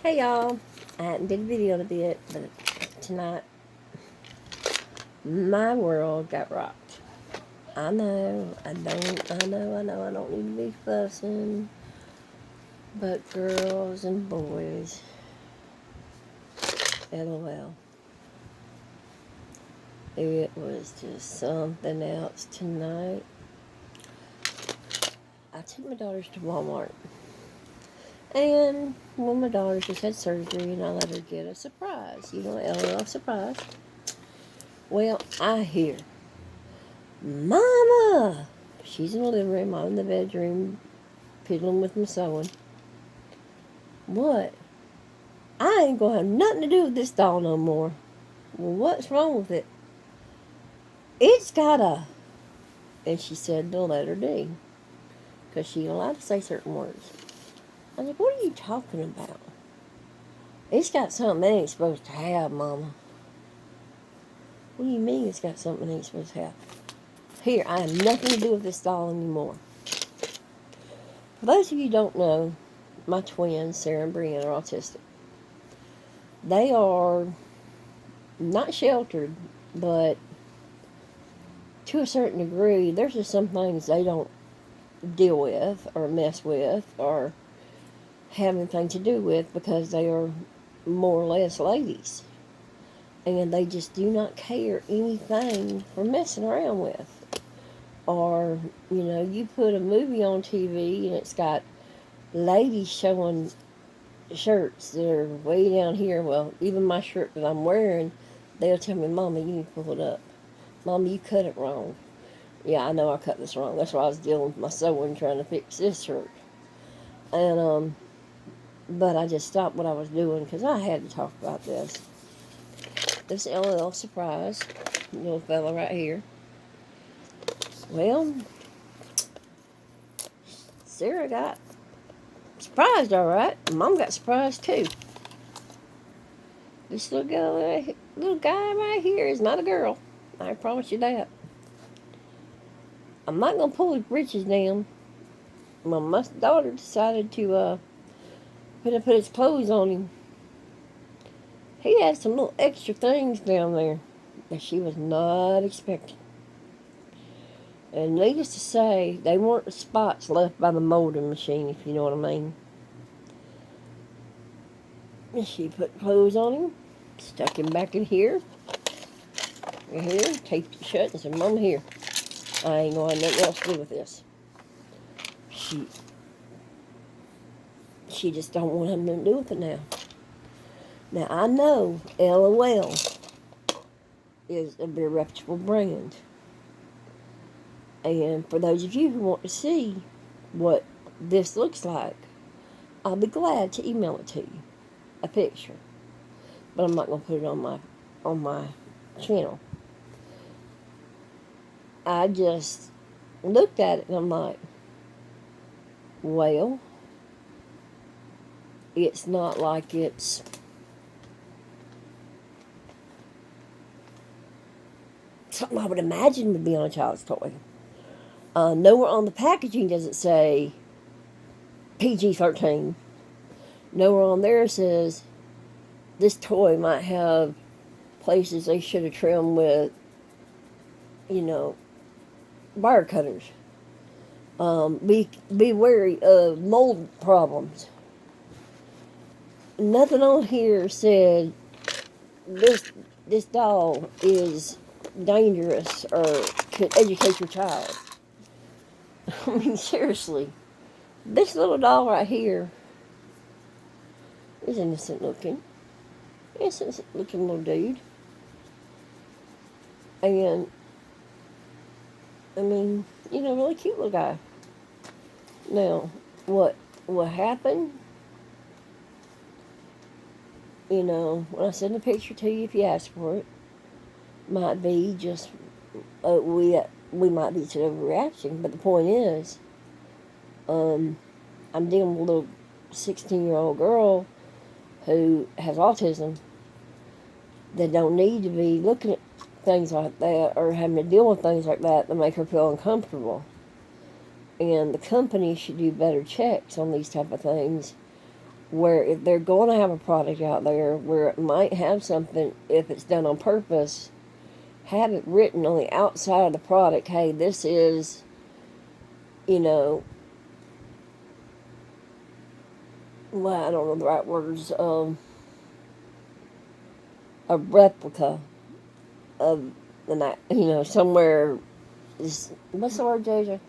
Hey y'all, I hadn't did a video in a bit, but tonight my world got rocked. I know, I don't need to be fussing, but girls and boys, LOL. It was just something else tonight. I took my daughters to Walmart, and when my daughter just had surgery, and I let her get a surprise, LOL surprise. Well, I hear, Mama! She's in the living room, I'm in the bedroom, piddling with my sewing. What? I ain't gonna have nothing to do with this doll no more. Well, what's wrong with it? It's got a... And she said the letter D, because she ain't allowed to say certain words. I was like, what are you talking about? It's got something it ain't supposed to have, Mama. What do you mean it's got something it ain't supposed to have? Here, I have nothing to do with this doll anymore. For those of you who don't know, my twins, Sarah and Brianna, are autistic. They are not sheltered, but to a certain degree, there's just some things they don't deal with or mess with or have anything to do with because they are more or less ladies. And they just do not care anything for messing around with. Or, you put a movie on TV and it's got ladies showing shirts that are way down here. Well, even my shirt that I'm wearing, they'll tell me, Mama, you need to pull it up. Mama, you cut it wrong. Yeah, I know I cut this wrong. That's why I was dealing with my sewing trying to fix this shirt. And, but I just stopped what I was doing because I had to talk about this. This LOLSurprise, little fella right here. Well, Sarah got surprised, all right. Mom got surprised too. This little guy right here is not a girl. I promise you that. I'm not gonna pull his britches down. My daughter decided to put his clothes on him. He had some little extra things down there that she was not expecting. And needless to say, they weren't the spots left by the molding machine, if you know what I mean. And she put clothes on him, stuck him back in here, taped it shut, and said, Mom, here. I ain't gonna have nothing else to do with this. She just don't want him to do with it now. Now, I know LOL is a very reputable brand. And for those of you who want to see what this looks like, I'll be glad to email it to you, a picture. But I'm not going to put it on my channel. I just looked at it and I'm like, well, it's not like it's something I would imagine would be on a child's toy. Nowhere on the packaging does it say PG-13. Nowhere on there says this toy might have places they should have trimmed with, wire cutters. Be wary of mold problems. Nothing on here said this doll is dangerous or could educate your child. I mean, seriously. This little doll right here is innocent looking. Innocent looking little dude. And, I mean, really cute little guy. Now, what happened? When I send a picture to you, if you ask for it, might be just, we might be to overreaction, but the point is, I'm dealing with a little 16-year-old girl who has autism that don't need to be looking at things like that or having to deal with things like that to make her feel uncomfortable. And the company should do better checks on these type of things where if they're going to have a product out there where it might have something, if it's done on purpose, have it written on the outside of the product, hey, this is, you know, well, I don't know the right words, a replica of the, somewhere is, what's the word, JJ?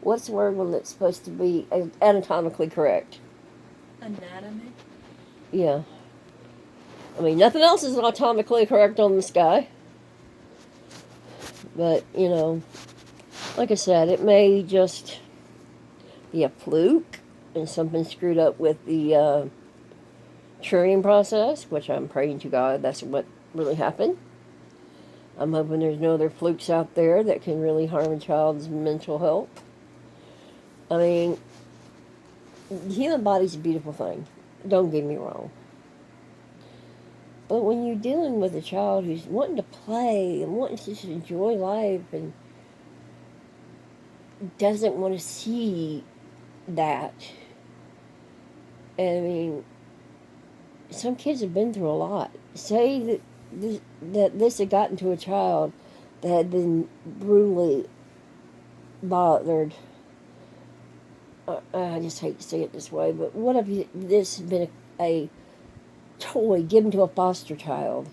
What's the word when it's supposed to be anatomically correct? Anatomy? Yeah. I mean, nothing else is anatomically correct on this guy. But, like I said, it may just be a fluke and something screwed up with the churning process, which I'm praying to God that's what really happened. I'm hoping there's no other flukes out there that can really harm a child's mental health. I mean, the human body's a beautiful thing. Don't get me wrong. But when you're dealing with a child who's wanting to play and wanting to just enjoy life and doesn't want to see that, and I mean, some kids have been through a lot. Say that this had gotten to a child that had been brutally bothered. I just hate to say it this way, but what if this had been a toy given to a foster child,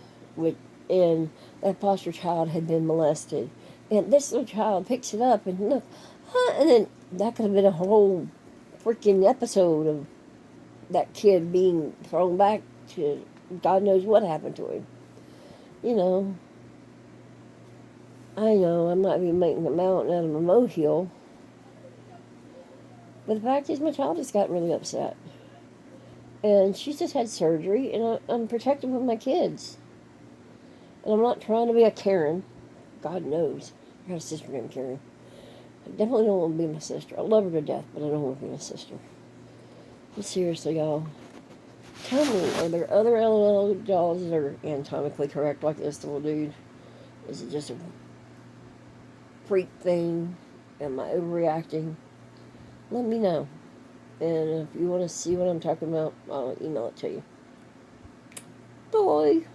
and that foster child had been molested, and this little child picks it up and look, and then that could have been a whole freaking episode of that kid being thrown back to God knows what happened to him. I know I might be making a mountain out of a molehill, but the fact is my child just got really upset. And she's just had surgery, and I'm protective of my kids. And I'm not trying to be a Karen. God knows. I got a sister named Karen. I definitely don't want to be my sister. I love her to death, but I don't want to be my sister. But seriously, y'all, tell me, are there other LOL dolls that are anatomically correct like this little dude? Is it just a freak thing? Am I overreacting? Let me know. And if you want to see what I'm talking about, I'll email it to you. Bye.